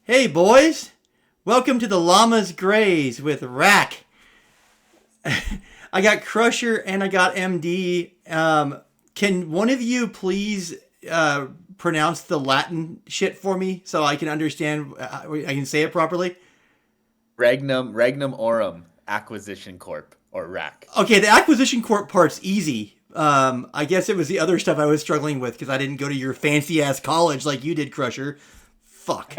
Hey boys, welcome to the LLamas Graze with RAAC. I got Krusher and I got MD. Can one of you please pronounce the Latin shit for me so I can understand? I can say it properly. Regnum Aurum Acquisition Corp or RAAC. Okay, the acquisition court part's easy. I guess it was the other stuff I was struggling with because I didn't go to your fancy ass college like you did, Crusher. Fuck.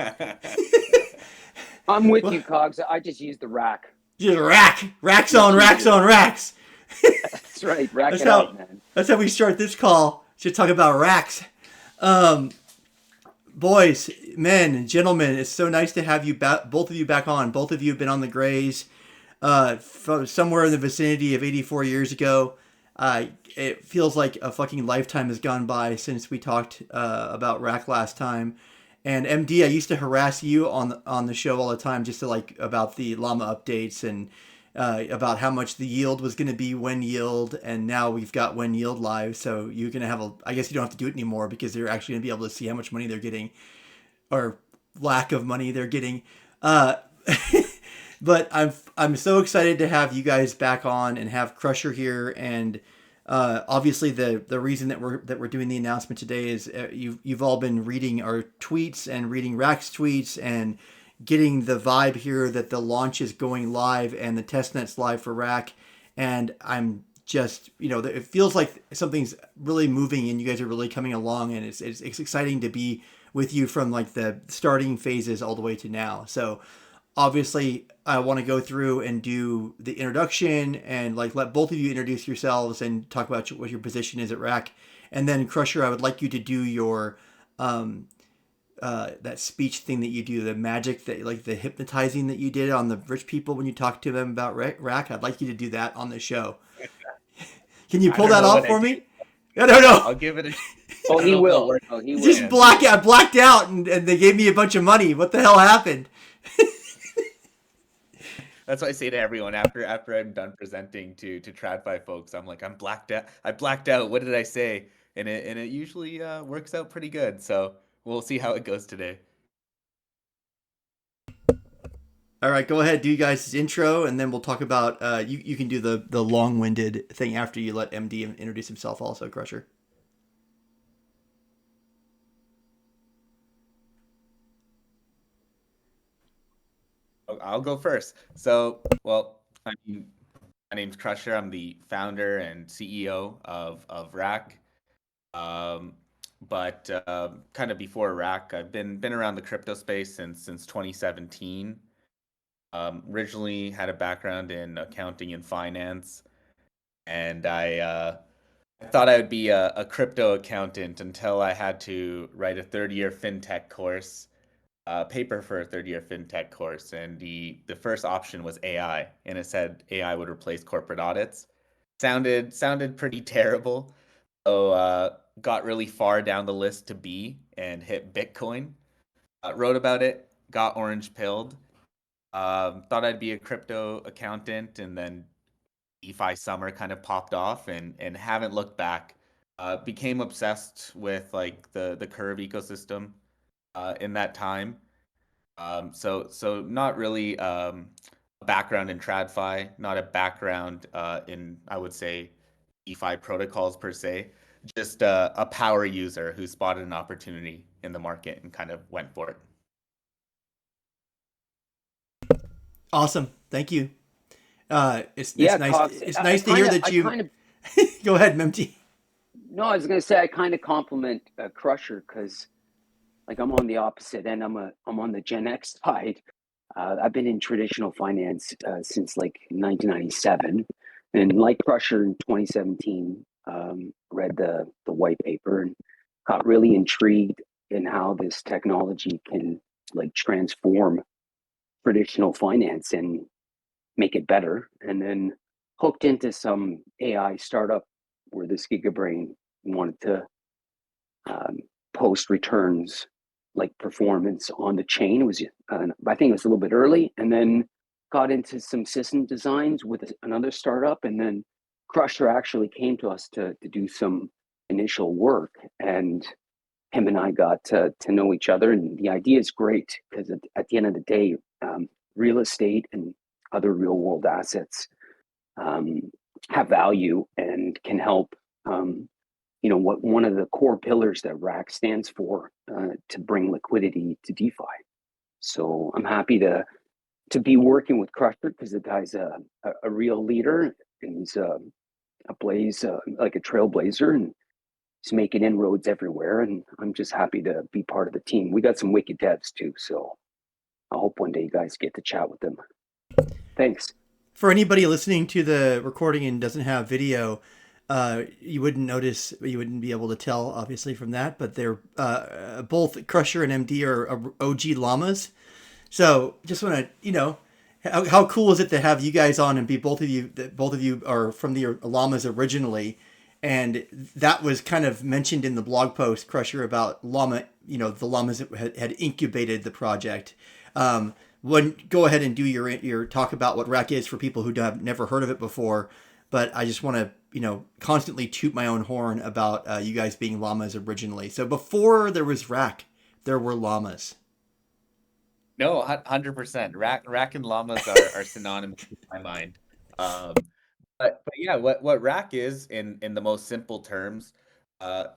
I'm with Well, you, Cogs. I just use the rack. just rack, racks Much on racks easier. on racks. That's right. Rack That's it out, how man. that's how we start this call. Should talk about racks. Um, Boys, men, gentlemen, it's so nice to have you back, both of you back on. Both of you have been on the Grays somewhere in the vicinity of 84 years ago. It feels like a fucking lifetime has gone by since we talked about rack last time. And MD, I used to harass you on the show all the time, just to like about the llama updates and about how much the yield was going to be when yield, and now we've got when yield live. So you're going to have a. I guess you don't have to do it anymore because they're actually going to be able to see how much money they're getting, or lack of money they're getting. Uh, but I'm so excited to have you guys back on and have Crusher here, and obviously the reason that we're doing the announcement today is you've all been reading our tweets and reading Rack's tweets and getting the vibe here that the launch is going live and the testnet's live for Rack, and I'm just it feels like something's really moving and you guys are really coming along, and it's exciting to be with you from like the starting phases all the way to now. So obviously I want to go through and do the introduction and like let both of you introduce yourselves and talk about what your position is at Rack, and then Crusher, I would like you to do your um, that speech thing that you do, the magic that like the hypnotizing that you did on the rich people when you talked to them about Rack. I'd like you to do that on the show. Can you I pull don't that know off what I for did. me? I don't know. I'll give it a. Oh, I don't he know if it'll will. work Oh, he will. Just again. I blacked out and they gave me a bunch of money. What the hell happened? That's what I say to everyone after I'm done presenting to TradFi folks. I'm like, I'm blacked out. I blacked out. What did I say? And it usually works out pretty good. So we'll see how it goes today. All right, go ahead, do you guys' intro, and then we'll talk about. You can do the long winded thing after you let MD introduce himself, also, Crusher. I'll go first. So, well, I mean, my name's Krusher. I'm the founder and CEO of RAAC. Um, but kind of before RAAC, I've been around the crypto space since 2017. Originally had a background in accounting and finance, and I thought I would be a crypto accountant until I had to write a third year fintech course, paper for a third year fintech course, and the first option was AI, and it said AI would replace corporate audits. Sounded pretty terrible. So got really far down the list to B and hit Bitcoin. Wrote about it, got orange pilled. Thought I'd be a crypto accountant, and then DeFi summer kind of popped off, and haven't looked back. Became obsessed with like the Curve ecosystem in that time. So not really a background in TradFi, not a background in I would say DeFi protocols per se. Just a power user who spotted an opportunity in the market and kind of went for it. Awesome, thank you. It's Yeah, nice. Cogs. It's nice to hear that I you. kind of. Go ahead, MD. No, I was gonna say I kind of compliment Crusher because, like, I'm on the opposite end. I'm on the Gen X side. I've been in traditional finance since like 1997, and like Crusher in 2017, read the white paper and got really intrigued in how this technology can like transform traditional finance and make it better. And then hooked into some AI startup where this Gigabrain wanted to um, post returns like performance on the chain. It was I think it was a little bit early, and then got into some system designs with another startup, and then Crusher actually came to us to do some initial work, and him and I got to know each other, and the idea is great because at the end of the day, real estate and other real world assets have value and can help. What one of the core pillars that RAAC stands for to bring liquidity to DeFi. So I'm happy to be working with Krusher because the guy's a real leader, and he's a like a trailblazer, and he's making inroads everywhere. And I'm just happy to be part of the team. We got some wicked devs too, so I hope one day you guys get to chat with them. Thanks. For anybody listening to the recording and doesn't have video, you wouldn't notice, you wouldn't be able to tell, obviously, from that. But they're both Krusher and MD are OG llamas. So just want to, how cool is it to have you guys on and be both of you are from the llamas originally, and that was kind of mentioned in the blog post, Krusher, about llama, the llamas that had incubated the project. Go ahead and do your talk about what RAAC is for people who have never heard of it before. But I just want to, constantly toot my own horn about you guys being llamas originally. So before there was RAAC, there were llamas. No, 100%. RAAC and llamas are synonymous in my mind. But yeah, what RAAC is in the most simple terms,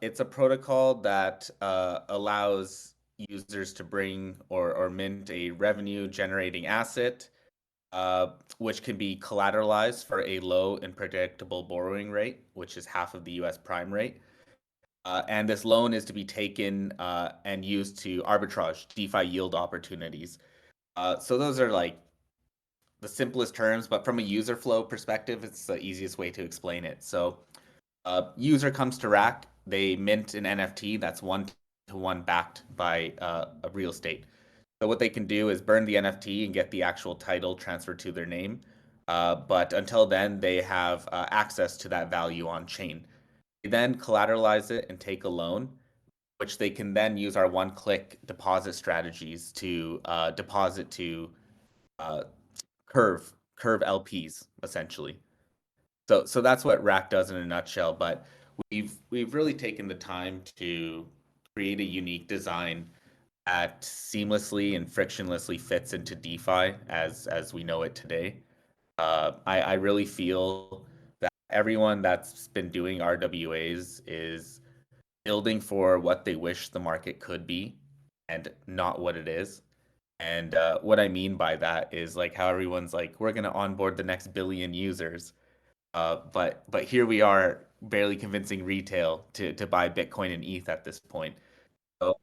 it's a protocol that allows users to bring or mint a revenue generating asset, which can be collateralized for a low and predictable borrowing rate, which is half of the US prime rate. And this loan is to be taken and used to arbitrage DeFi yield opportunities. So those are like the simplest terms, but from a user flow perspective, it's the easiest way to explain it. So user comes to RAAC, they mint an NFT that's one-to-one backed by a real estate. So what they can do is burn the NFT and get the actual title transferred to their name. But until then, they have access to that value on chain. They then collateralize it and take a loan, which they can then use our one-click deposit strategies to deposit to curve LPs essentially. So that's what RAAC does in a nutshell. But we've really taken the time to create a unique design that seamlessly and frictionlessly fits into DeFi as we know it today. I really feel that everyone that's been doing RWAs is building for what they wish the market could be and not what it is. And what I mean by that is like how everyone's like, we're going to onboard the next billion users. But here we are barely convincing retail to buy Bitcoin and ETH at this point. So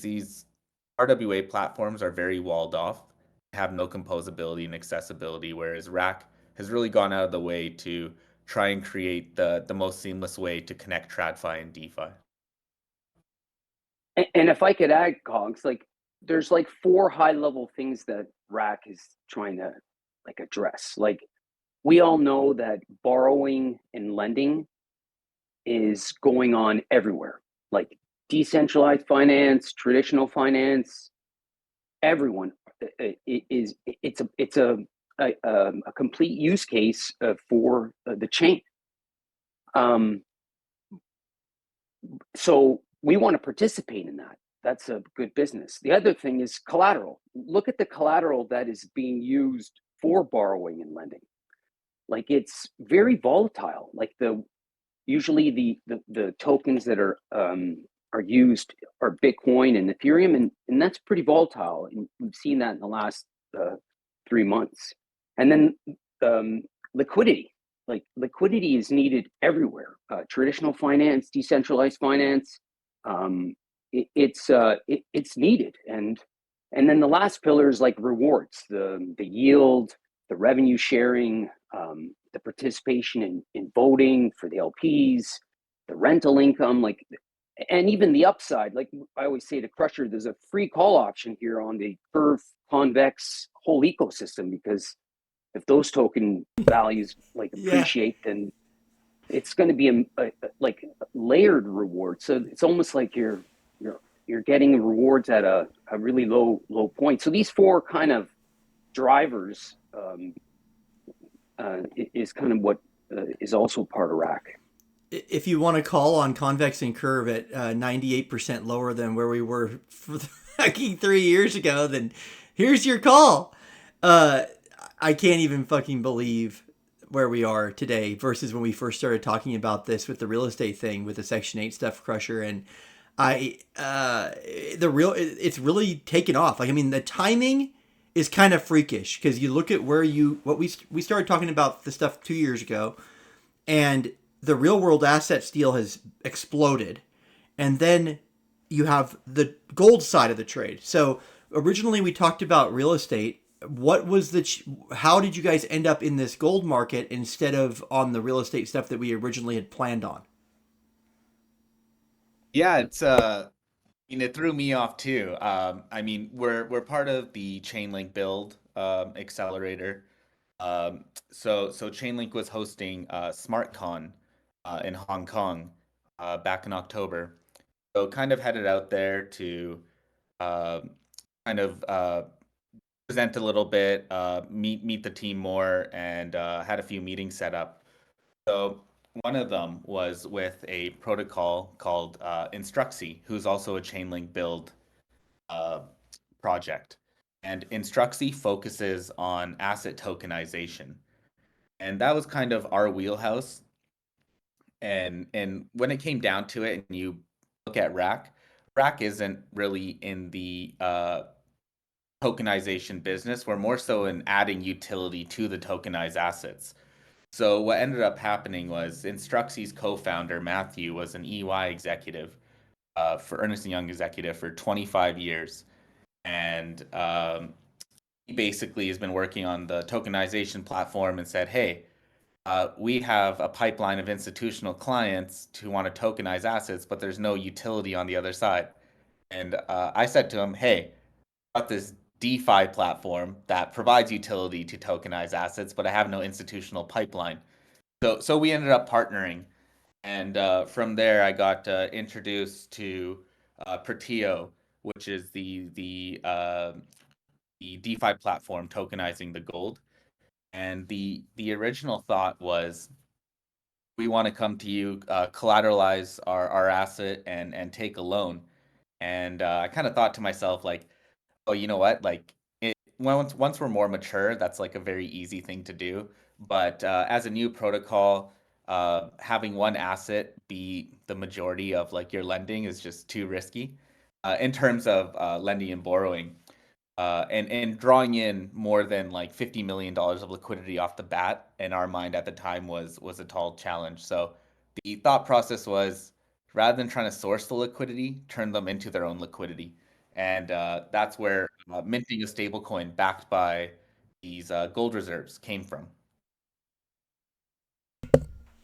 these RWA platforms are very walled off, have no composability and accessibility, whereas RAAC has really gone out of the way to try and create the most seamless way to connect TradFi and DeFi. And if I could add, Cogs, like there's like 4 high-level things that RAAC is trying to like address. Like we all know that borrowing and lending is going on everywhere. Like decentralized finance, traditional finance, everyone it's a complete use case for the chain. So we want to participate in that. That's a good business. The other thing is collateral. Look at the collateral that is being used for borrowing and lending. Like it's very volatile. Like usually the tokens that are used are Bitcoin and Ethereum, and that's pretty volatile. And we've seen that in the last 3 months. And then liquidity. Like liquidity is needed everywhere. Traditional finance, decentralized finance, it's needed. And then the last pillar is like rewards, the yield, the revenue sharing, the participation in voting for the LPs, the rental income, like, and even the upside. Like I always say to Krusher, there's a free call option here on the Curve Convex whole ecosystem, because if those token values like appreciate, then it's going to be a like layered reward. So it's almost like you're getting rewards at a really low point. So these 4 kind of drivers is kind of what is also part of RAAC. if you want to call on convex and curve at 98% lower than where we were for fucking 3 years ago, then here's your call. Uh, I can't even fucking believe where we are today versus when we first started talking about this with the real estate thing with the Section 8 stuff, Crusher. And it's really taken off. Like, I mean, the timing is kind of freakish because you look at we started talking about the stuff 2 years ago, and the real world assets deal has exploded, and then you have the gold side of the trade. So originally we talked about real estate. What was how did you guys end up in this gold market instead of on the real estate stuff that we originally had planned on? Yeah, it threw me off too. I mean, we're part of the Chainlink build accelerator. So Chainlink was hosting SmartCon in Hong Kong back in October. So kind of headed out there to uh, kind of present a little bit, meet the team more, and had a few meetings set up. So one of them was with a protocol called Instruxy, who's also a Chainlink build uh, project. And Instruxy focuses on asset tokenization. And that was kind of our wheelhouse. And when it came down to it, and you look at RAAC isn't really in the tokenization business. We're more so in adding utility to the tokenized assets. So what ended up happening was Instruxy's co-founder Matthew was an EY executive for Ernst& Young executive for 25 years, and he basically has been working on the tokenization platform and said, "Hey, we have a pipeline of institutional clients who want to tokenize assets, but there's no utility on the other side." And I said to him, "Hey, got this DeFi platform that provides utility to tokenize assets, but I have no institutional pipeline." So we ended up partnering, and from there I got introduced to Pertio, which is the DeFi platform tokenizing the gold. And the original thought was we want to come to you, collateralize our asset and take a loan. And I kind of thought to myself like, oh, you know what? Like once we're more mature, that's like a very easy thing to do. But as a new protocol, having one asset be the majority of like your lending is just too risky in terms of lending and borrowing. And drawing in more than like $50 million of liquidity off the bat in our mind at the time was a tall challenge. So the thought process was rather than trying to source the liquidity, turn them into their own liquidity, and that's where minting a stablecoin backed by these gold reserves came from.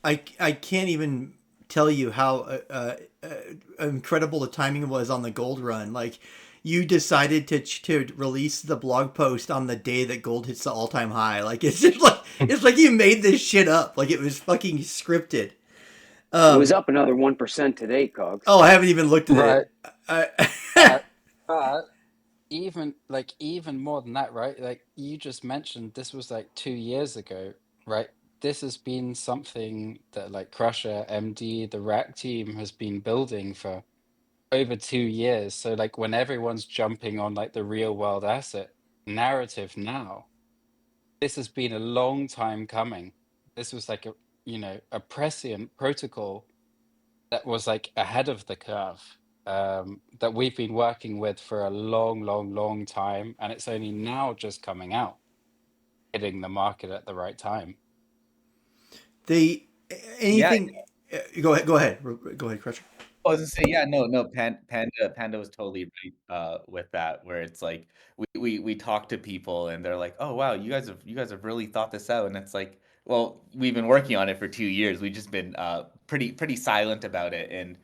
I can't even tell you how incredible the timing was on the gold run. Like, you decided to release the blog post on the day that gold hits the all time high. Like, it's like you made this shit up. Like, it was fucking scripted. It was up another 1% today, Cogs. Oh, I haven't even looked at Right. it. But even more than that, right? Like you just mentioned, this was like 2 years ago, right? This has been something that like Krusher, MD, the RAAC team has been building for over 2 years. So like when everyone's jumping on like the real world asset narrative now, this has been a long time coming. This was like a prescient protocol that was like ahead of the curve, that we've been working with for a long, long, long time, and it's only now just coming out, hitting the market at the right time. They Yeah, anything. Go ahead, Crusher. I was gonna say, yeah, no, Panda was totally right with that, where it's like we talk to people and they're like, "Oh wow, you guys have really thought this out," and it's like, well, we've been working on it for 2 years. We've just been pretty silent about it, and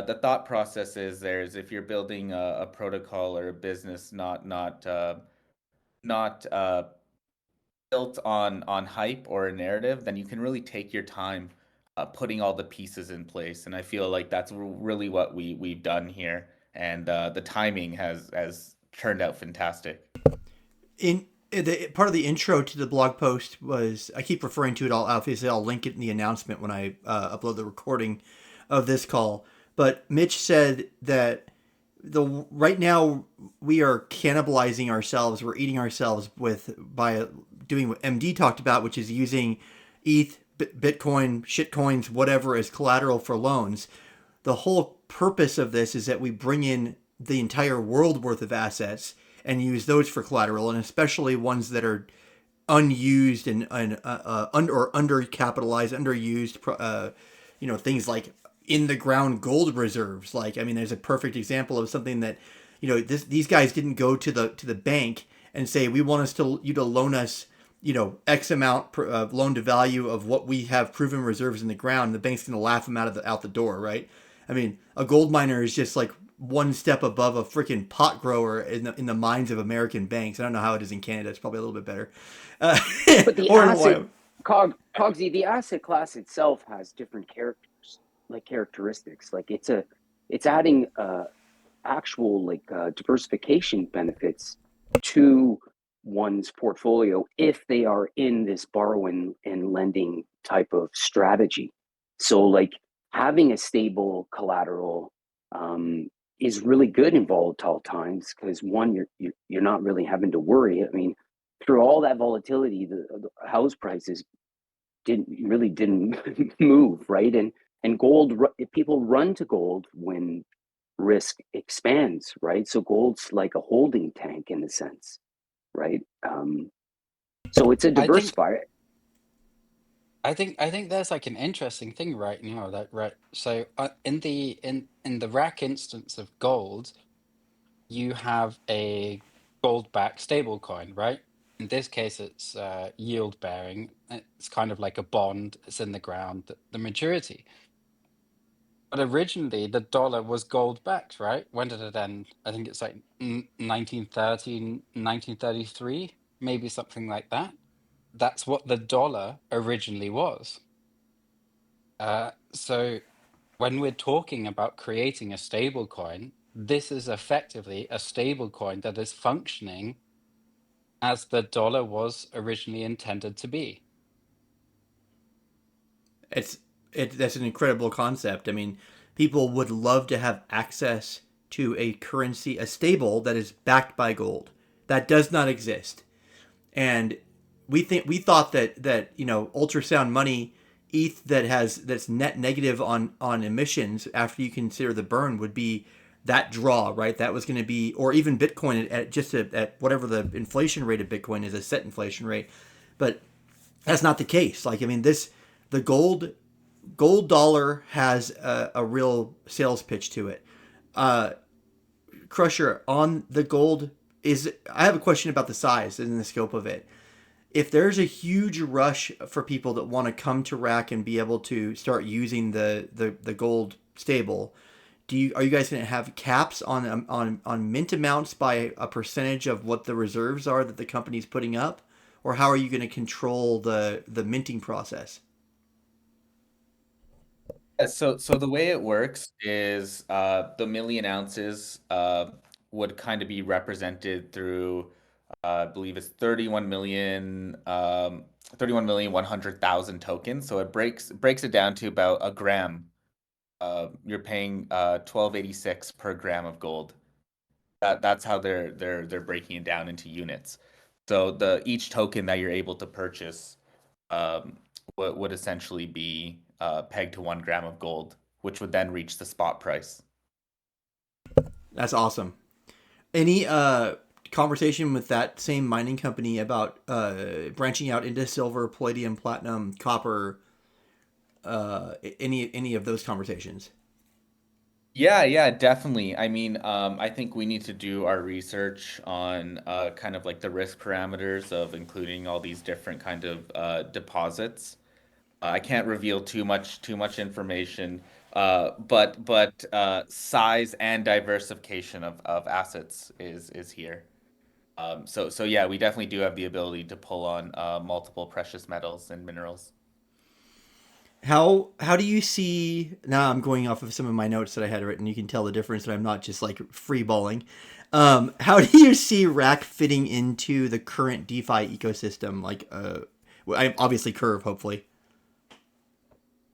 the thought process is there's if you're building a protocol or a business, not built on hype or a narrative, then you can really take your time putting all the pieces in place. And I feel like that's really what we've done here. And the timing has turned out fantastic. In Part of the intro to the blog post was, I keep referring to it all. Obviously, I'll link it in the announcement when I upload the recording of this call. But Mitch said that right now we are cannibalizing ourselves. We're eating ourselves by doing what MD talked about, which is using ETH, Bitcoin, shitcoins, whatever as collateral for loans. The whole purpose of this is that we bring in the entire world worth of assets and use those for collateral, and especially ones that are unused and or undercapitalized, underused. Things like in the ground gold reserves. Like, I mean, there's a perfect example of something that, these guys didn't go to the bank and say, we want you to loan us, X amount loan to value of what we have proven reserves in the ground. The bank's going to laugh them out the door, right? I mean, a gold miner is just like one step above a freaking pot grower in the minds of American banks. I don't know how it is in Canada. It's probably a little bit better. But the asset, Cogsy, the asset class itself has different characteristics. Like it's adding actual diversification benefits to one's portfolio if they are in this borrowing and lending type of strategy. So like having a stable collateral is really good in volatile times because one, you're not really having to worry. I mean, through all that volatility, the house prices didn't move, right? And gold, people run to gold when risk expands, right? So gold's like a holding tank in a sense, right? So it's a I think diversifier. I think there's like an interesting thing right now that right. So in the RAAC instance of gold, you have a gold-backed stablecoin, right? In this case, it's yield bearing. It's kind of like a bond. It's in the ground. The maturity. But originally, the dollar was gold-backed, right? When did it end? I think it's like 1913, 1933, maybe something like that. That's what the dollar originally was. So when we're talking about creating a stable coin, this is effectively a stable coin that is functioning as the dollar was originally intended to be. It's that's an incredible concept. I mean, people would love to have access to a currency, a stable that is backed by gold. That does not exist. And we thought that ultrasound money, ETH that's net negative on emissions after you consider the burn would be that draw, right? That was going to be, or even Bitcoin at whatever the inflation rate of Bitcoin is, a set inflation rate. But that's not the case. Like, I mean, the gold dollar has a real sales pitch to it. Krusher, on the gold, I have a question about the size and the scope of it. If there's a huge rush for people that want to come to RAAC and be able to start using the gold stable, are you guys going to have caps on mint amounts by a percentage of what the reserves are that the company's putting up, or how are you going to control the minting process? So the way it works is the million ounces would kind of be represented through I believe it's 31,100,000 tokens. So it breaks it down to about a gram. You're paying 12.86 per gram of gold. That's how they're breaking it down into units. So each token that you're able to purchase would essentially be pegged to 1 gram of gold, which would then reach the spot price. That's awesome. Any conversation with that same mining company about branching out into silver, palladium, platinum, copper? Any of those conversations? Yeah, definitely. I mean, I think we need to do our research on kind of like the risk parameters of including all these different kind of deposits. I can't reveal too much information, but size and diversification of assets is here. So yeah, we definitely do have the ability to pull on multiple precious metals and minerals. How do you see now? I'm going off of some of my notes that I had written. You can tell the difference that I'm not just like free balling. How do you see RAAC fitting into the current DeFi ecosystem? Like, obviously Curve, hopefully.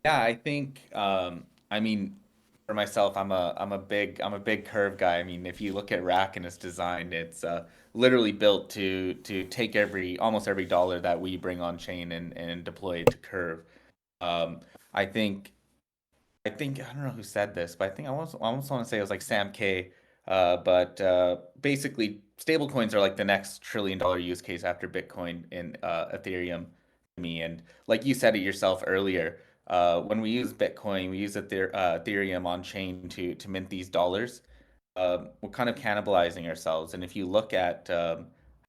Yeah, I think I mean for myself I'm a big curve guy. I mean, if you look at Rack and its design, it's literally built to take almost every dollar that we bring on chain and deploy it to curve. Um, I think I don't know who said this, but I think I almost want to say it was like Sam K. But basically, stablecoins are like the next trillion-dollar use case after Bitcoin and Ethereum to me. And like you said it yourself earlier, when we use Bitcoin, we use Ethereum on chain to mint these dollars. We're kind of cannibalizing ourselves. And if you look at how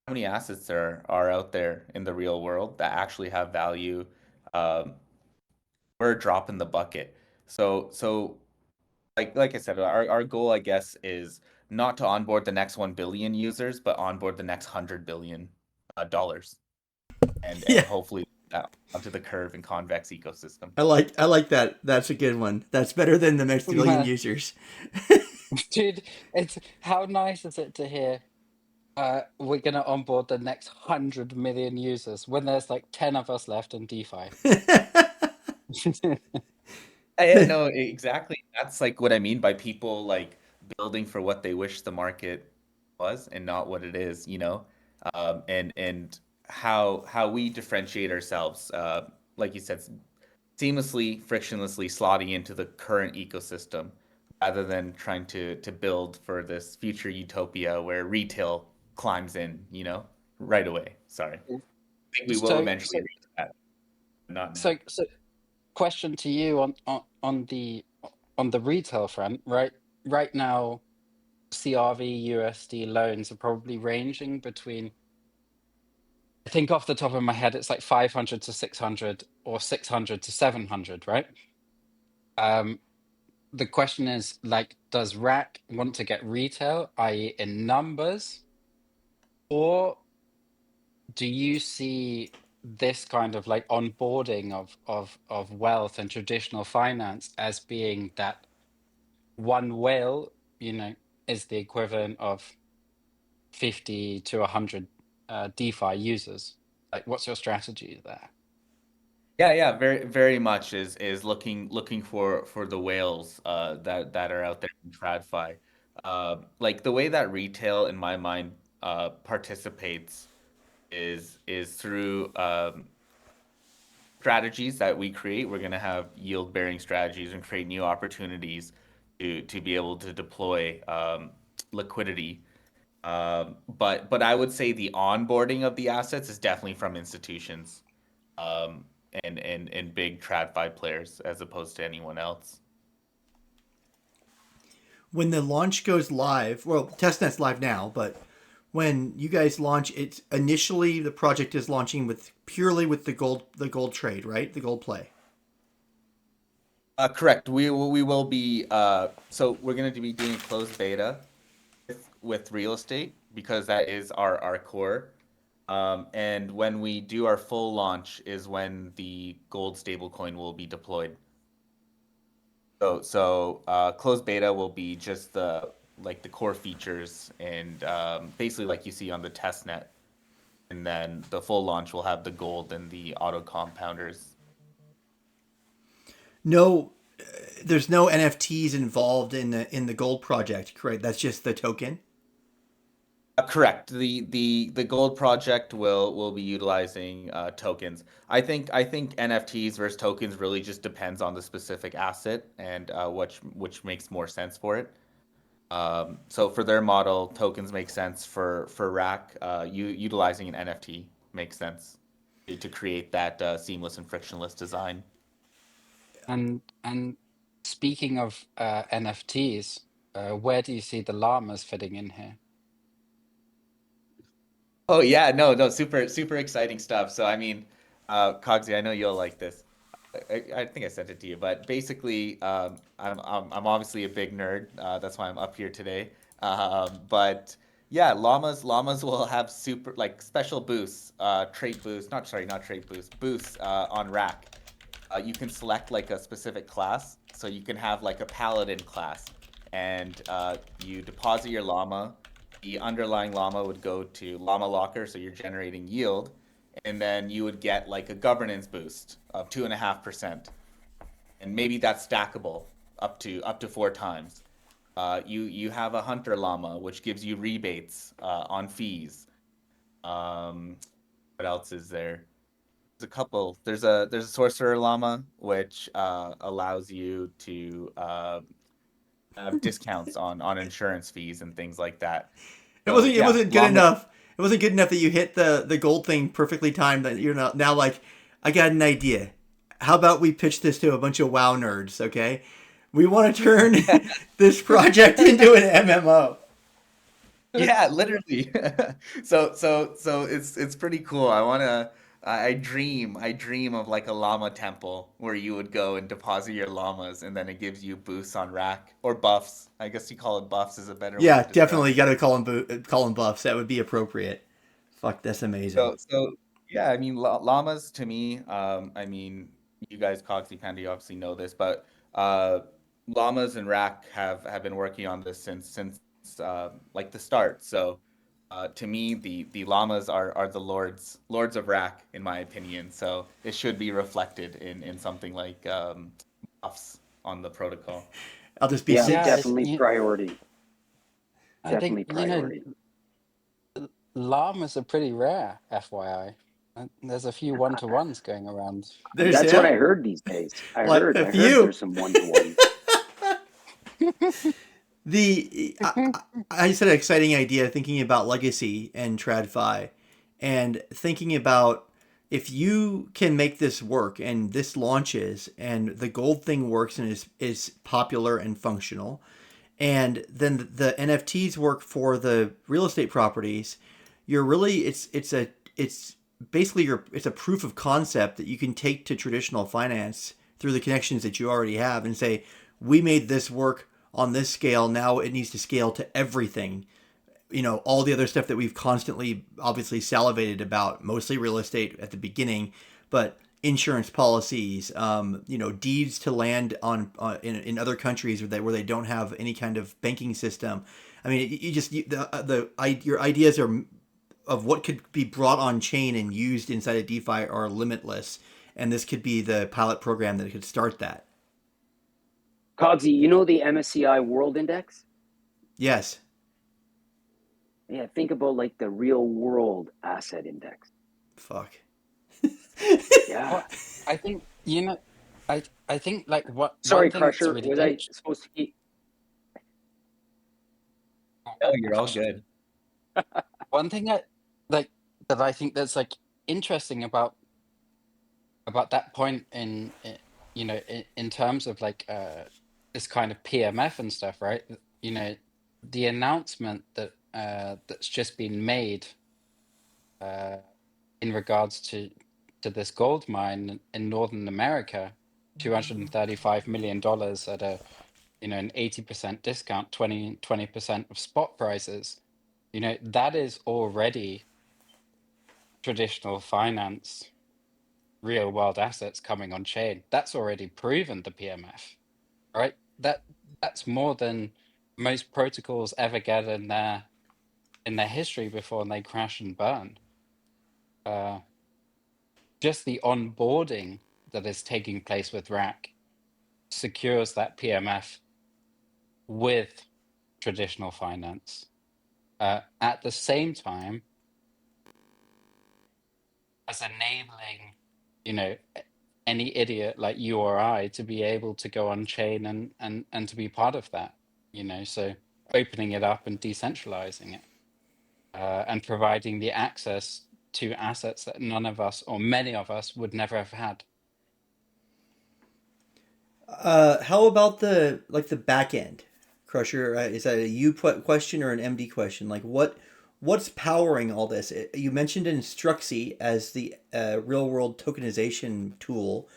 many assets there are out there in the real world that actually have value, um, we're a drop in the bucket. So like I said, our goal, I guess, is not to onboard the next 1 billion users, but onboard the next 100 billion dollars, and Yeah, hopefully that onto the Curve and Convex ecosystem. I like that. That's a good one. That's better than the next billion users. Dude, it's how nice is it to hear we're gonna onboard the next 100 million users when there's like 10 of us left in DeFi. Yeah, no, exactly. That's like what I mean by people like building for what they wish the market was and not what it is, you know? And how we differentiate ourselves, like you said, seamlessly, frictionlessly slotting into the current ecosystem rather than trying to build for this future utopia where retail climbs in, right away. Sorry. I think we will So, eventually so, reach that, but not now. so, question to you on the retail front, right? Right now, CRV USD loans are probably ranging between, I think off the top of my head, it's like 500 to 600 or 600 to 700, right? Um, the question is like, does RAAC want to get retail, i.e., in numbers, or do you see this kind of like onboarding of wealth and traditional finance as being that one whale, is the equivalent of 50 to 100 DeFi users? Like, what's your strategy there? Yeah, very very much is looking for the whales that are out there in TradFi. Like the way that retail, in my mind, participates is through strategies that we create. We're going to have yield bearing strategies and create new opportunities to be able to deploy liquidity. But I would say the onboarding of the assets is definitely from institutions. Um, and big TradFi players as opposed to anyone else. When the launch goes live, well, testnet's live now, but when you guys launch, it's initially the project is launching purely with the gold trade, right? The gold play. Correct. We will be so we're going to be doing closed beta with real estate because that is our core. And when we do our full launch is when the gold stablecoin will be deployed. So closed beta will be just the core features and basically like you see on the test net. And then the full launch will have the gold and the auto compounders. No, there's no NFTs involved in the gold project, correct? That's just the token. Correct. The gold project will be utilizing tokens. I think NFTs versus tokens really just depends on the specific asset and which makes more sense for it. So for their model, tokens make sense. For RAAC, utilizing an NFT makes sense to create that seamless and frictionless design. And speaking of NFTs, where do you see the llamas fitting in here? Oh yeah, no, super exciting stuff. So I mean, Cogsy, I know you'll like this. I think I sent it to you, but basically, I'm obviously a big nerd. That's why I'm up here today. But yeah, llamas will have special boosts, trait boosts. Not trait boosts, boosts on RAAC. you can select like a specific class. So you can have like a paladin class, and you deposit your llama. The underlying llama would go to llama locker, so you're generating yield, and then you would get like a governance boost of 2.5%, and maybe that's stackable up to 4 times. You have a hunter llama, which gives you rebates on fees. What else is there? There's a couple. There's a sorcerer llama, which allows you to have discounts on insurance fees and things like that. It So wasn't. It yeah, wasn't good llama. enough. It wasn't good enough that you hit the gold thing perfectly timed. That you're now like, I got an idea. How about we pitch this to a bunch of WoW nerds? Okay, we want to turn this project into an MMO. Yeah, literally. So it's pretty cool. I dream of like a llama temple where you would go and deposit your llamas, and then it gives you boosts on rack or buffs. I guess you call it buffs is a better way Yeah, to describe definitely. You it. got to call them buffs. That would be appropriate. Fuck, that's amazing. So yeah, I mean llamas to me, I mean you guys Coxie Panda you obviously know this, but uh llamas and RAAC have been working on this since like the start. So to me the llamas are the lords of RAAC in my opinion. So it should be reflected in something like buffs on the protocol. I'll just be Yeah, Yeah, definitely priority. I think, Definitely priority. llamas are pretty rare, FYI. There's a few one-to-ones going around. there's That's what yeah, I heard these days. I like heard a I heard few. there's some one-to-ones. The I just had an exciting idea thinking about legacy and TradFi, and thinking about if you can make this work and this launches and the gold thing works and is popular and functional, and then the NFTs work for the real estate properties, you're really it's basically it's a proof of concept that you can take to traditional finance through the connections that you already have and say, we made this work on this scale, now it needs to scale to everything. All the other stuff that we've constantly obviously salivated about, mostly real estate at the beginning, but insurance policies, deeds to land in other countries where they don't have any kind of banking system. I mean, your ideas are of what could be brought on chain and used inside of DeFi are limitless, and this could be the pilot program that could start that. Cogsy, you know the MSCI World Index? Yes. Yeah, think about like the real world asset index. Fuck. Yeah. Well, I think, I think like one Sorry, thing that's Crusher. really Was I supposed to keep? Oh, you're all good. one thing that I think that's like interesting about that point in terms of like this kind of PMF and stuff, right? The announcement that's just been made uh, in regards to this gold mine in Northern America, $235 million at an 80% discount, 20% of spot prices. That is already traditional finance, real world assets coming on chain. That's already proven the PMF, right? That's more than most protocols ever get in their history before they crash and burn. Just the onboarding that is taking place with RAAC secures that PMF with traditional finance. At the same time as enabling, you know, any idiot like you or I to be able to go on chain and to be part of that, so opening it up and decentralizing it, and providing the access to assets that none of us or many of us would never have had. How about the back end, Crusher? Is that a you question or an MD question? Like what's powering all this? You mentioned Instruxi as the real world tokenization tool,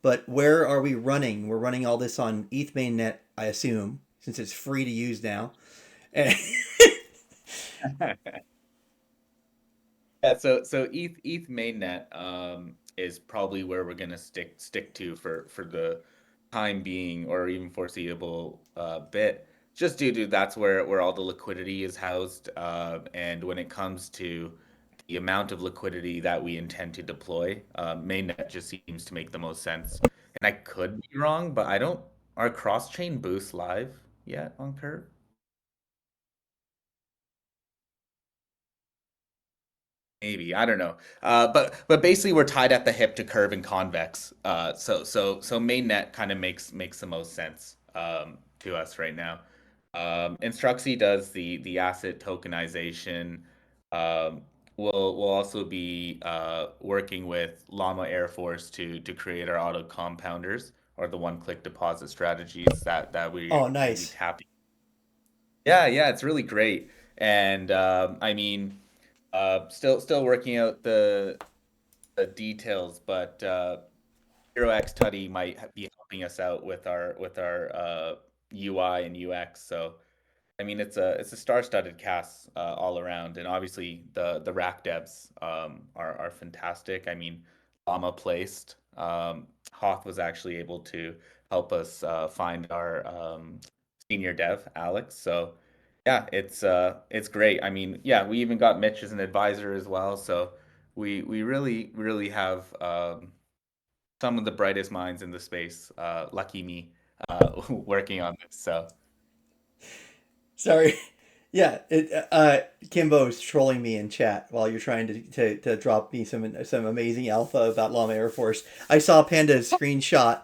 but where are we running? We're running all this on ETH mainnet, I assume, since it's free to use now. Yeah, so ETH mainnet, is probably where we're gonna stick to for the time being or even foreseeable bit, just due to that's where all the liquidity is housed, and when it comes to the amount of liquidity that we intend to deploy, mainnet just seems to make the most sense. And I could be wrong, but I don't. Are cross-chain boosts live yet on Curve? Maybe, I don't know. But basically we're tied at the hip to Curve and Convex. So mainnet kind of makes the most sense to us right now. Instruxi does the asset tokenization. Um, we'll also be working with Llama Air Force to create our auto compounders or the one-click deposit strategies that Oh, we'll be nice. tapping. Yeah, yeah, it's really great. And I mean, still working out the details, but Hero X Tutty might be helping us out with our UI and UX. So I mean, it's a star-studded cast all around, and obviously the rack devs are fantastic. I mean, Llama placed. Hoth was actually able to help us find our senior dev, Alex. So yeah, it's great. I mean, yeah, we even got Mitch as an advisor as well. So we really have some of the brightest minds in the space. Lucky me, working on this. So. Sorry. Yeah, Kimbo's trolling me in chat while you're trying to drop me some amazing alpha about Llama Air Force. I saw Panda's screenshot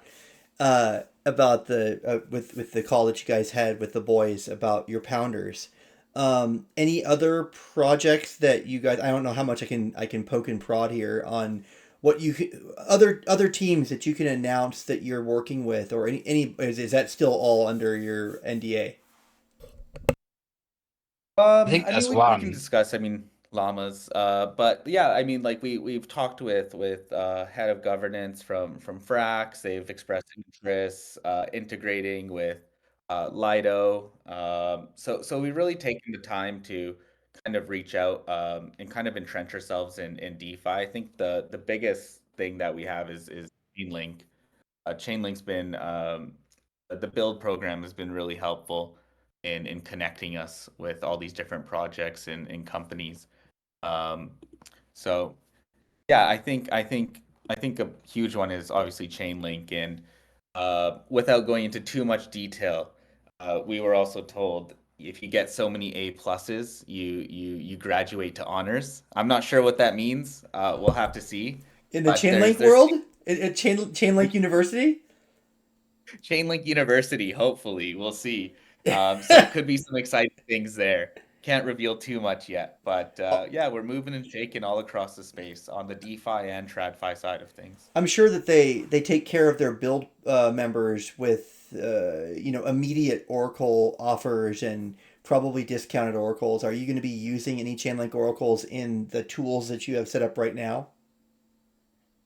about the with the call that you guys had with the boys about your pounders. Any other projects that you guys? I don't know how much I can poke and prod here on what other teams that you can announce that you're working with, or any is that still all under your NDA? I think I mean, there's we can one. discuss. I mean, llamas. But yeah, I mean, like we've talked with head of governance from Frax. They've expressed interest integrating with Lido. So we've really taken the time to kind of reach out and kind of entrench ourselves in DeFi. I think the biggest thing that we have is Chainlink. Chainlink's been the build program has been really helpful in connecting us with all these different projects and companies. Um, so yeah, I think a huge one is obviously Chainlink, and without going into too much detail, we were also told if you get so many A pluses, you graduate to honors. I'm not sure what that means. We'll have to see. In the But Chainlink there's world, at Chainlink University. Chainlink University, hopefully. We'll see. So could be some exciting things there. Can't reveal too much yet, but yeah, we're moving and shaking all across the space on the DeFi and TradFi side of things. I'm sure that they take care of their build members with immediate Oracle offers and probably discounted oracles. Are you going to be using any Chainlink oracles in the tools that you have set up right now?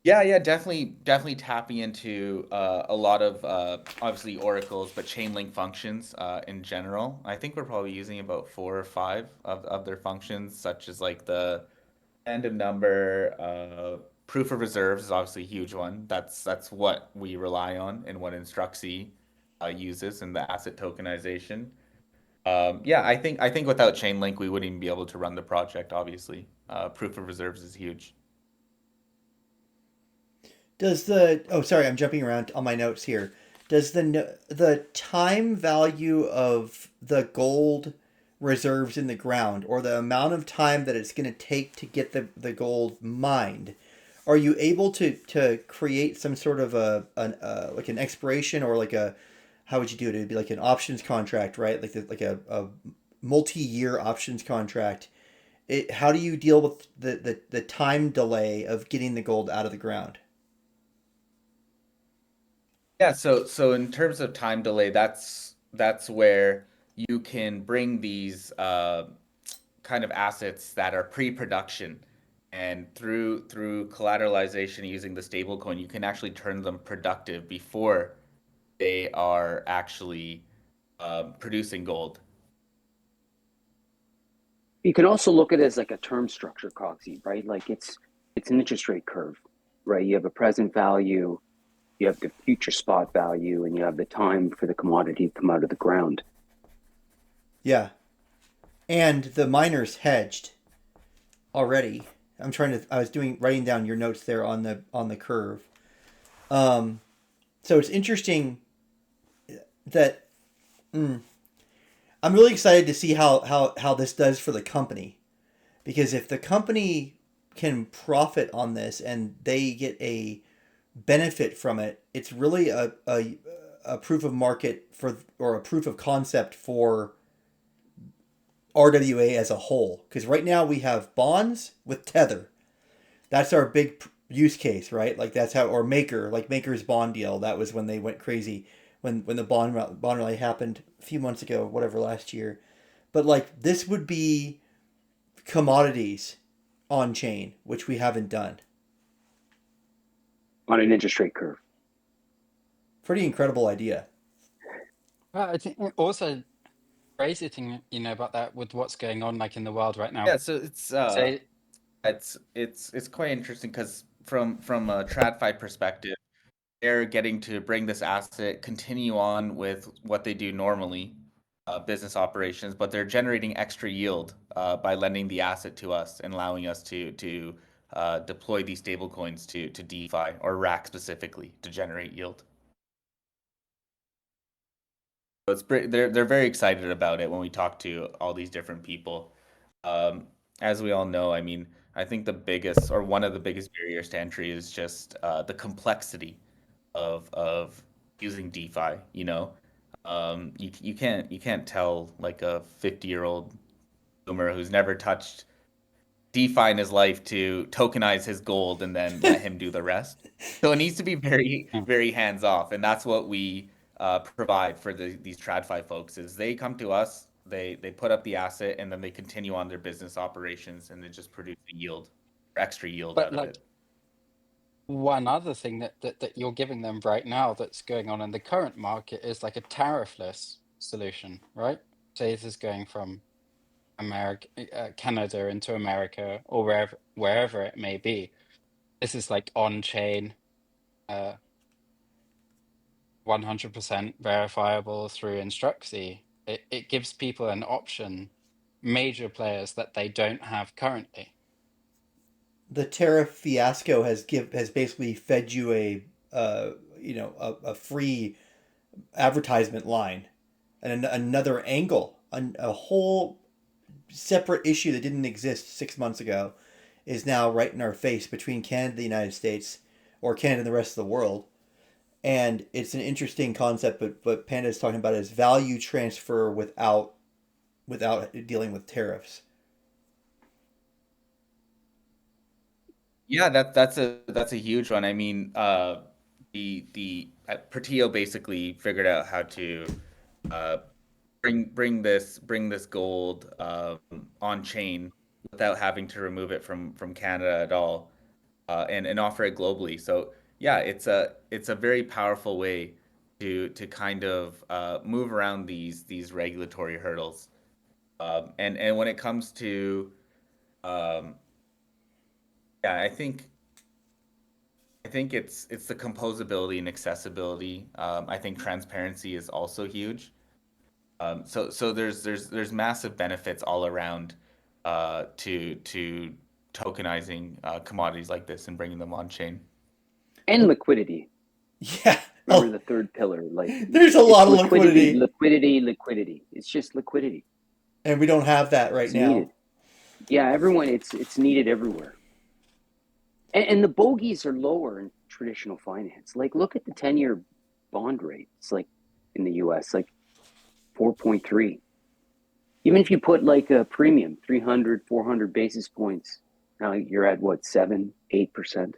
Yeah, yeah, definitely tapping into a lot of obviously oracles, but Chainlink functions in general. I think we're probably using about four or five of their functions, such as like the random number, proof of reserves is obviously a huge one. That's what we rely on and what Instruxi uses in the asset tokenization. Yeah, I think without Chainlink we wouldn't even be able to run the project. Obviously, proof of reserves is huge. Does the oh sorry, I'm jumping around on my notes here. Does the time value of the gold reserves in the ground, or the amount of time that it's going to take to get the gold mined, are you able to create some sort of like an expiration, or like a, how would you do it? It'd be like an options contract, right? Like a multi-year options contract. How do you deal with the time delay of getting the gold out of the ground? Yeah, so in terms of time delay, that's where you can bring these kind of assets that are pre-production, and through collateralization using the stablecoin, you can actually turn them productive before they are actually producing gold. You can also look at it as like a term structure, Coxie, right? Like it's an interest rate curve. right? You have a present value, you have the future spot value, and you have the time for the commodity to come out of the ground. Yeah. And the miners hedged already. I was writing down your notes there on the curve. So it's interesting that I'm really excited to see how this does for the company, because if the company can profit on this and they get a benefit from it, it's really a proof of market for, or a proof of concept for RWA as a whole. Because right now we have bonds with Tether. That's our big use case, right? Like that's how, or Maker, like Maker's bond deal. That was when they went crazy, when the bond rally happened a few months ago, whatever, last year. But like this would be commodities on chain, which we haven't done. On an interest rate curve. Pretty incredible idea. Well, I think also crazy thing, about that with what's going on like in the world right now. Yeah, so it's So it's quite interesting because from a TradFi perspective, they're getting to bring this asset, continue on with what they do normally, business operations, but they're generating extra yield by lending the asset to us and allowing us to deploy these stablecoins to DeFi or RAAC specifically to generate yield. So they're very excited about it when we talk to all these different people. As we all know, I mean, I think the biggest or one of the biggest barriers to entry is just the complexity of using DeFi. You can't tell like a 50-year-old boomer who's never touched DeFi in his life to tokenize his gold and then let him do the rest. So it needs to be very, very hands off, and that's what we provide for these TradFi folks. Is they come to us, they put up the asset, and then they continue on their business operations, and they just produce a yield, extra yield but out of like it. one other thing that you're giving them right now that's going on in the current market is like a tariffless solution, right? Say this is going from America, Canada into America, or wherever it may be. This is like on chain, 100% verifiable through Instruxy. It gives people an option, major players, that they don't have currently. The tariff fiasco has basically fed you a free advertisement line, and another angle, a whole separate issue that didn't exist 6 months ago is now right in our face between Canada and the United States, or Canada and the rest of the world. And it's an interesting concept, but what Panda is talking about is value transfer without dealing with tariffs. Yeah, that's a huge one. I mean, the Portillo basically figured out how to uh, bring this gold on chain without having to remove it from Canada at all, and offer it globally. So yeah, it's a very powerful way to kind of move around these regulatory hurdles. And when it comes to um, yeah, I think it's the composability and accessibility. I think transparency is also huge. So there's massive benefits all around to tokenizing commodities like this and bringing them on chain. And liquidity. Yeah. Remember the third pillar, like There's a lot of liquidity. Liquidity. It's just liquidity. And we don't have that right It's now. needed. Yeah, everyone. It's needed everywhere. And the bogeys are lower in traditional finance. Like, look at the 10-year bond rate. It's like in the U.S. like 4.3. Even if you put like a premium, 300, 400 basis points, now you're at what, 7, 8%. I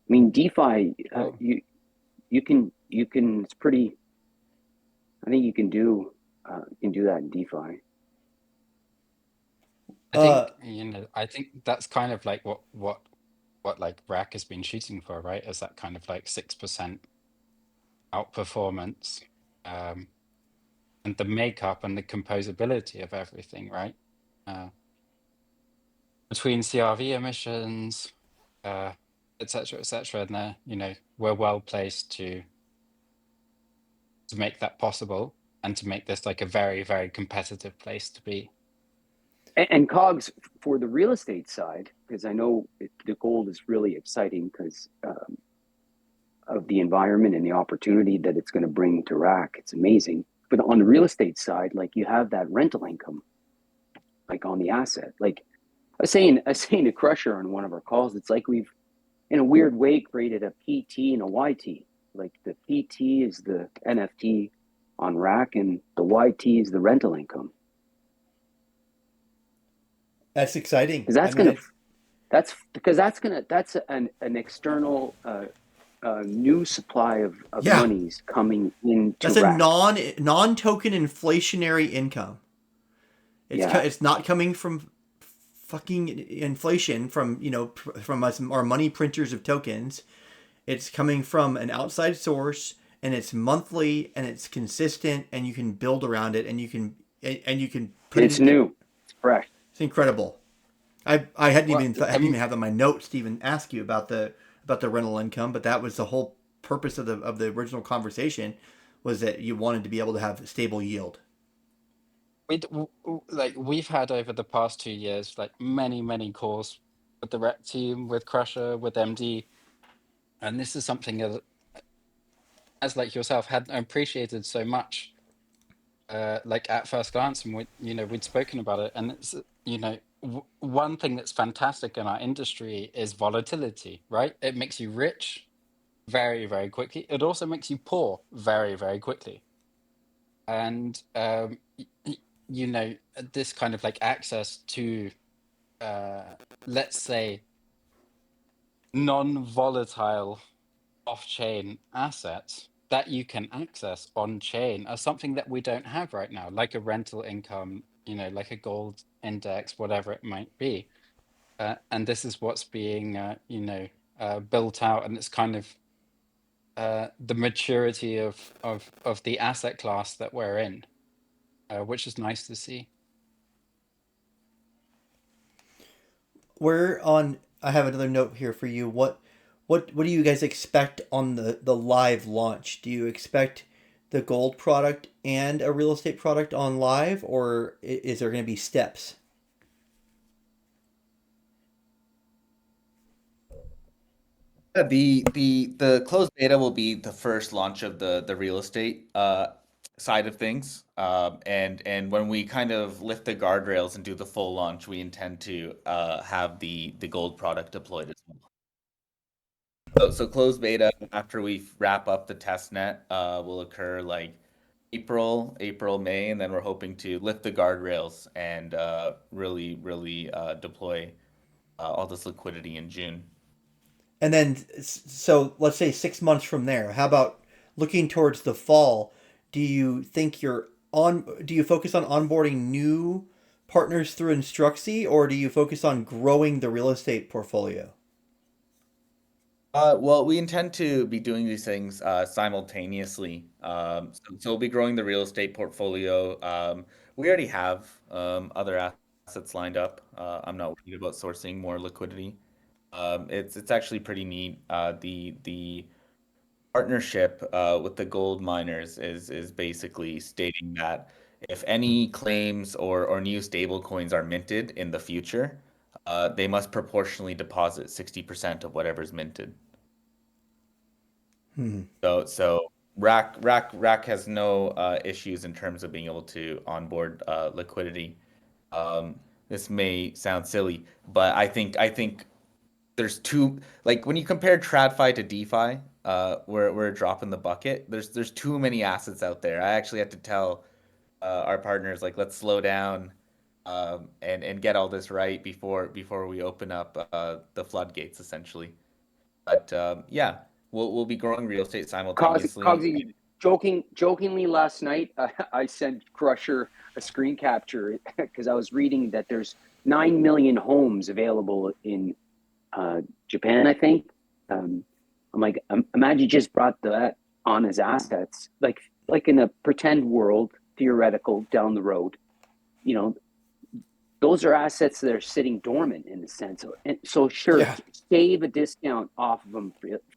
mean, DeFi, Oh. you can it's pretty. I think you can do that in DeFi. I think that's kind of like what like RAAC has been shooting for, right? As that kind of like 6% outperformance, and the makeup and the composability of everything, right? Between CRV emissions, etc., etc. And we're well placed to make that possible and to make this like a very, very competitive place to be. And COGS for the real estate side, because I know the gold is really exciting because of the environment and the opportunity that it's going to bring to RAAC. It's amazing. But on the real estate side, like you have that rental income, like on the asset. Like I was saying to Krusher on one of our calls, it's like we've, in a weird way, created a PT and a YT. Like the PT is the NFT on RAAC, and the YT is the rental income. That's exciting. Because that's an external new supply of Yeah. monies coming into That's a RAAC. non-token inflationary income. It's not coming from fucking inflation from from us our money printers of tokens. It's coming from an outside source, and it's monthly, and it's consistent, and you can build around it, and you can put It's new. It's fresh. It's incredible. I hadn't Well, even even have on my notes to even ask you about the rental income, but that was the whole purpose of the original conversation, was that you wanted to be able to have stable yield. We've had over the past 2 years like many calls with the rep team, with Krusher, with MD, and this is something that, as like yourself, hadn't appreciated so much like at first glance, and we'd spoken about it, and it's one thing that's fantastic in our industry is volatility, right? It makes you rich very, very quickly. It also makes you poor very, very quickly. And this kind of like access to let's say non-volatile off-chain assets that you can access on chain are something that we don't have right now, like a rental income, like a gold index, whatever it might be. And this is what's being built out, and it's kind of the maturity of the asset class that we're in, which is nice to see. I have another note here for you. What do you guys expect on the live launch? Do you expect the gold product and a real estate product on live, or is there going to be steps? The closed beta will be the first launch of the real estate side of things, and when we kind of lift the guardrails and do the full launch, we intend to have the gold product deployed as well. So closed beta, after we wrap up the test net, will occur like April, May, and then we're hoping to lift the guardrails and really deploy all this liquidity in June. And then, so let's say 6 months from there. How about looking towards the fall? Do you think do you focus on onboarding new partners through Instruxy, or do you focus on growing the real estate portfolio? Well, we intend to be doing these things simultaneously. So we'll be growing the real estate portfolio. We already have other assets lined up. I'm not worried about sourcing more liquidity. It's actually pretty neat. The partnership with the gold miners is basically stating that if any claims or new stable coins are minted in the future, they must proportionally deposit 60% of whatever's minted. So RAAC has no issues in terms of being able to onboard liquidity. This may sound silly, but I think there's two, like when you compare TradFi to DeFi, we're a drop in the bucket. There's too many assets out there. I actually had to tell our partners, like, let's slow down and get all this right before we open up the floodgates, essentially. But yeah, we'll be growing real estate simultaneously. Cogsy, jokingly last night, I sent Krusher a screen capture because I was reading that there's 9 million homes available in Japan, I think. I'm like, imagine you just brought that on as assets, like in a pretend world, theoretical down the road. those are assets that are sitting dormant in a sense. And so sure, Yeah. save a discount off of them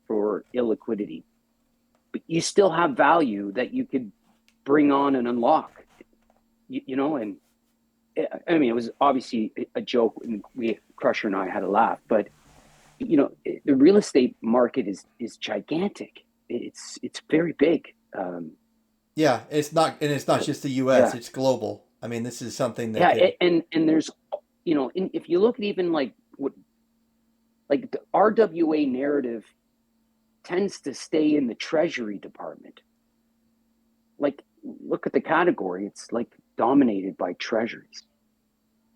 for illiquidity, but you still have value that you could bring on and unlock. You know, and I mean, it was obviously a joke, and Krusher and I had a laugh, but you know, the real estate market is gigantic. It's very big. Yeah, it's not just the U.S. Yeah. It's global. I mean, this is something that Yeah, could... and there's, you know, if you look at even like what, like the RWA narrative tends to stay in the Treasury Department. Like, look at the category; it's like dominated by treasuries,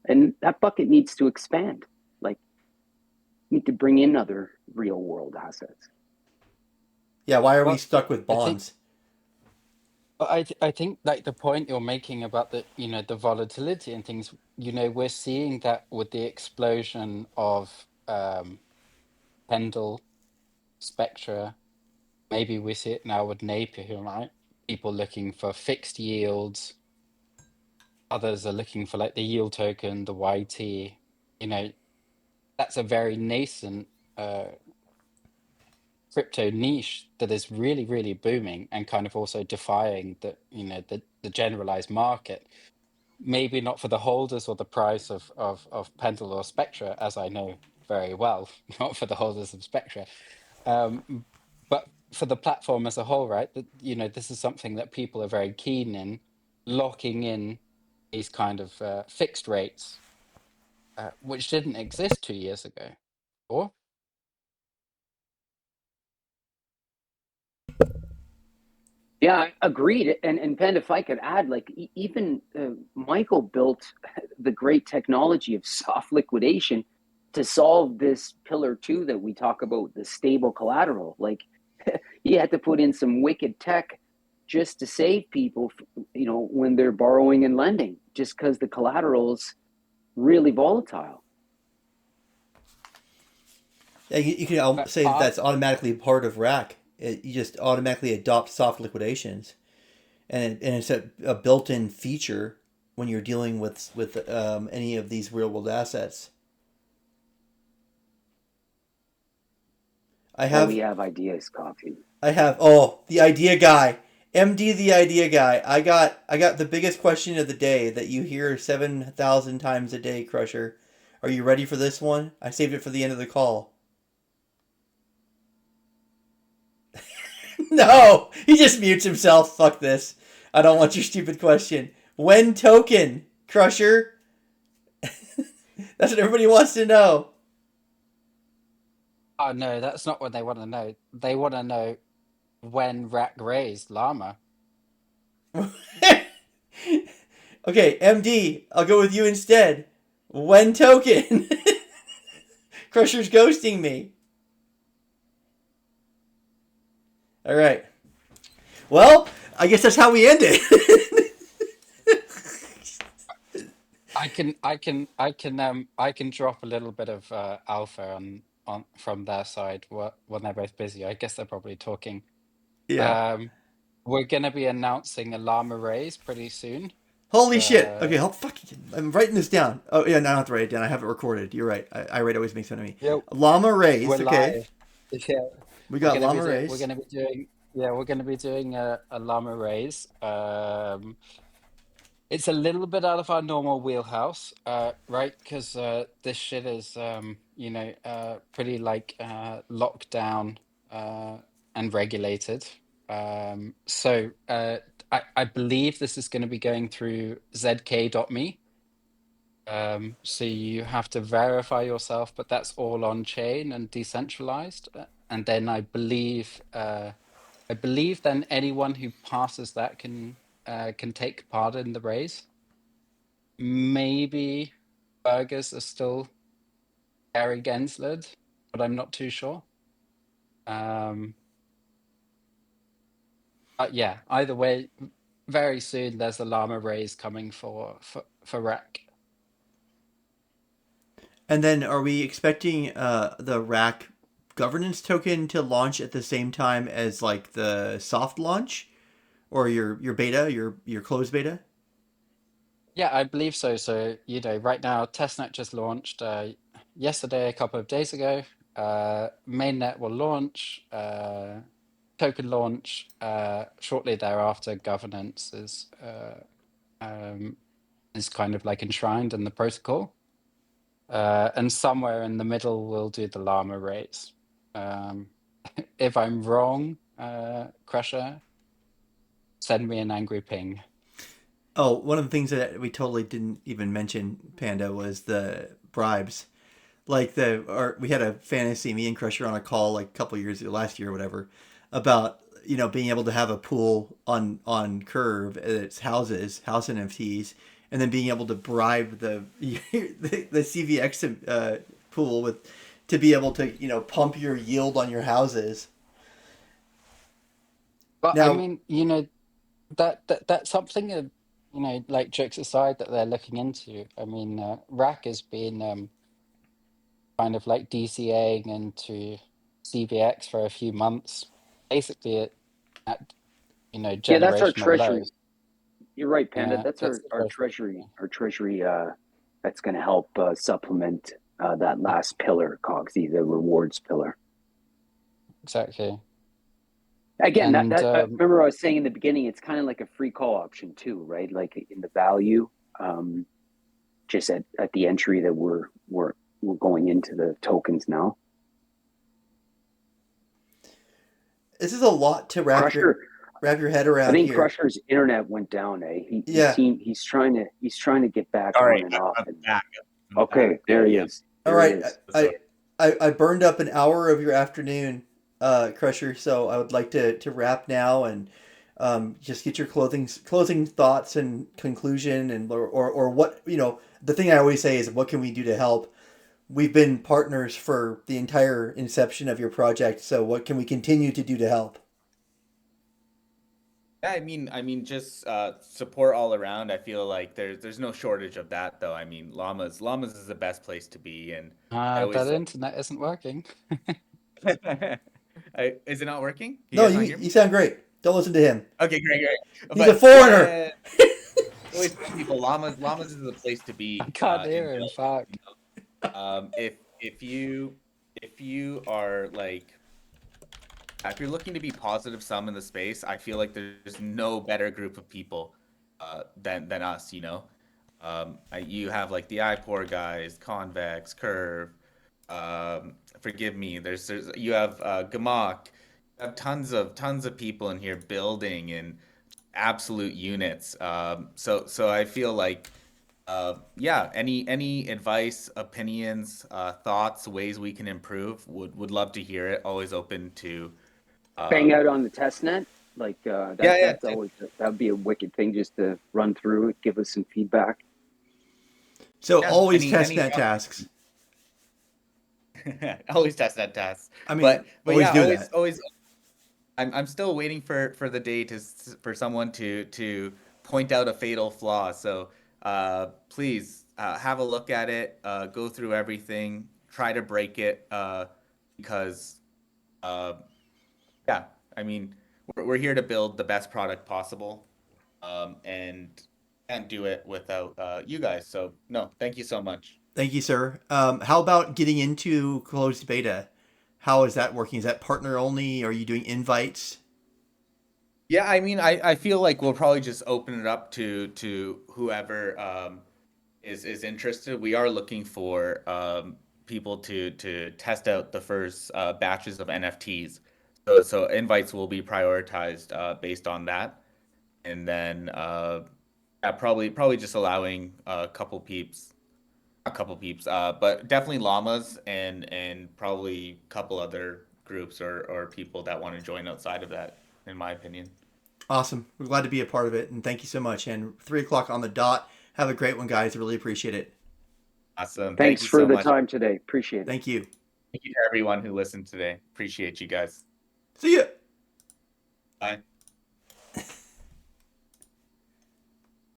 and that bucket needs to expand. Like, you need to bring in other real world assets. Yeah, why are we Well, stuck with I think bonds? I think like the point you're making about the, you know, the volatility and things, you know, we're seeing that with the explosion of Pendle, Spectra. Maybe we see it now with Napier, right? People looking for fixed yields. Others are looking for like the yield token, the YT. You know, that's a very nascent crypto niche that is really, really booming and kind of also defying the, you know, the generalized market. Maybe not for the holders or the price of Pendle or Spectra, as I know very well, not for the holders of Spectra. But for the platform as a whole, right? That, you know, this is something that people are very keen in, locking in these kind of fixed rates, which didn't exist 2 years ago. Or Yeah, agreed. And Ben, if I could add, like even Michael built the great technology of soft liquidation to solve this pillar two that we talk about, the stable collateral. Like he had to put in some wicked tech just to save people, you know, when they're borrowing and lending, just because the collateral's really volatile. Yeah, you can say that I that's automatically part of RAAC. You just automatically adopt soft liquidations, and it's a built-in feature when you're dealing with any of these real world assets. I Oh, we have have ideas, coffee. the idea guy, MD, the idea guy. I got the biggest question of the day that you hear 7,000 times a day, Krusher. Are you ready for this one? I saved it for the end of the call. No, he just mutes himself. Fuck this. I don't want your stupid question. When token, Krusher? That's what everybody wants to know. Oh no, that's not what they want to know. They want to know when RAAC raised Llama. Okay, MD, I'll go with you instead. When token? Crusher's ghosting me. All right. Well, I guess that's how we end it. I can drop a little bit of alpha on from their side when they're both busy. I guess they're probably talking. Yeah. Um, we're gonna be announcing a llama raise pretty soon. Holy shit. Uh, Okay, I'm writing this down. Oh, yeah, no, I don't have to write it down. I have it recorded. You're right. I write always makes fun of me. yeah, Llama we're raised. Okay. live. Yeah, We got llama we're raised. gonna be doing we're gonna be doing a llama raise. It's a little bit out of our normal wheelhouse, right? Because this shit is, you know, pretty like locked down and regulated. So I believe this is going to be going through zk.me. So you have to verify yourself, but that's all on chain and decentralized. And then I believe then anyone who passes that can take part in the raise. Maybe burgers are still Gary Gensler, but I'm not too sure. But yeah, either way, very soon there's a llama raise coming for RAAC. And then are we expecting the RAAC governance token to launch at the same time as like the soft launch or your beta, your closed beta? Yeah, I believe so. So, right now, testnet just launched yesterday, a couple of days ago. Mainnet will launch, token launch. Shortly thereafter, governance is kind of like enshrined in the protocol. And somewhere in the middle, we'll do the llama raise. If I'm wrong, Krusher, send me an angry ping. Oh, one of the things that we totally didn't even mention, Panda, was the bribes. Like we had a fantasy, me and Krusher on a call like a couple years ago, last year or whatever, about being able to have a pool on Curve at its house NFTs, and then being able to bribe the CVX pool to be able to pump your yield on your houses. But I Now, mean, that's something that, like jokes aside, that they're looking into. I mean, RAAC has been kind of like DCAing into CVX for a few months, basically at Yeah, that's our generational treasury. lows. You're right, Panda. Yeah, That's that's our, the our treasury. treasury. Our treasury that's going to help supplement that last pillar, Cogsy, the rewards pillar. Exactly. Again, And remember I was saying in the beginning, it's kind of like a free call option too, right? Like in the value, just at the entry that we're going into the tokens now. this is a lot to wrap your head around. I think here. Krusher's internet went down. Yeah. He's trying to get back All on right, and off. I'm back. Okay, there he is. All right, I burned up an hour of your afternoon, Krusher. So I would like to wrap now and just get your closing thoughts and conclusion, and or what the thing I always say is, what can we do to help? We've been partners for the entire inception of your project, so what can we continue to do to help? Yeah, I mean, just support all around. I feel like there's no shortage of that, though. I mean, llamas is the best place to be, and I always that internet isn't working. Is it not working? Can you No, guys not hear me? you sound great. Don't listen to him. Okay, great. He's a foreigner. Yeah, always tell people llamas is the place to be. I can't In hear him. building, Fuck. If you are like, if you're looking to be positive sum in the space, I feel like there's no better group of people than us. You have like the iPoor guys, Convex, Curve. Forgive me. There's you have Gamak. You have tons of people in here building in absolute units. So I feel like yeah, any advice, opinions, thoughts, ways we can improve, would love to hear it. Always open to Hang out on the test net, like that's yeah. always that'd be a wicked thing just to run through it, give us some feedback. So Yeah, always any test net tasks. always test that task. I mean, but always yeah, do that. always. I'm still waiting for the day for someone to point out a fatal flaw. So please have a look at it, go through everything, try to break it, because yeah, I mean we're here to build the best product possible, and can't do it without you guys. So no, thank you so much. Thank you, sir. How about getting into closed beta? How is that working? Is that partner only? Are you doing invites? Yeah, I mean, I feel like we'll probably just open it up to whoever is interested. We are looking for people to test out the first batches of NFTs. So invites will be prioritized based on that, and then yeah, probably just allowing a couple peeps, but definitely llamas and probably a couple other groups or people that want to join outside of that, in my opinion. Awesome. We're glad to be a part of it, and thank you so much. And 3 o'clock on the dot. Have a great one, guys. I really appreciate it. Awesome. Thank Thanks you for so the much. time today. Appreciate it. Thank you. Thank you to everyone who listened today. Appreciate you guys. See ya. Bye.